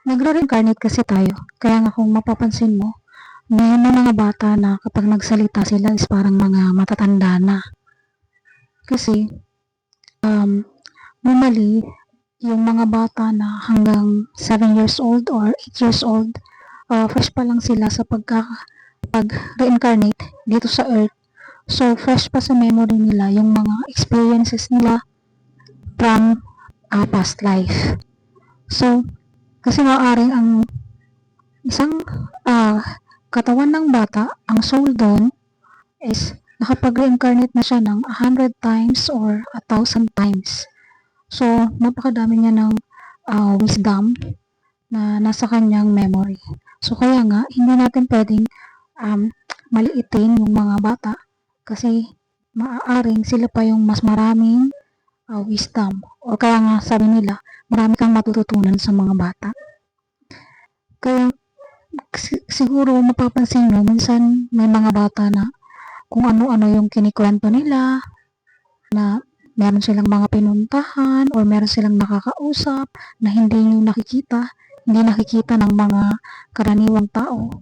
Nagre-reincarnate kasi tayo. Kaya nga kung mapapansin mo, may mga bata na kapag nagsalita sila is parang mga matatanda na. Kasi, normally, yung mga bata na hanggang 7 years old or 8 years old, fresh pa lang sila sa pag-reincarnate dito sa earth. So, fresh pa sa memory nila yung mga experiences nila from past life. So, kasi maaaring ang isang katawan ng bata, ang soul doon is nakapag-reincarnate na siya ng 100 times or 1,000 times. So, napakadami niya ng wisdom na nasa kanyang memory. So, kaya nga, hindi natin pwedeng maliitin yung mga bata kasi maaaring sila pa yung mas maraming wisdom. O kaya nga, sabi nila, marami kang matututunan sa mga bata. Kaya, siguro mapapansin mo, minsan may mga bata na kung ano-ano yung kinikwento nila, na meron silang mga pinuntahan or meron silang nakakausap na hindi nakikita ng mga karaniwang tao.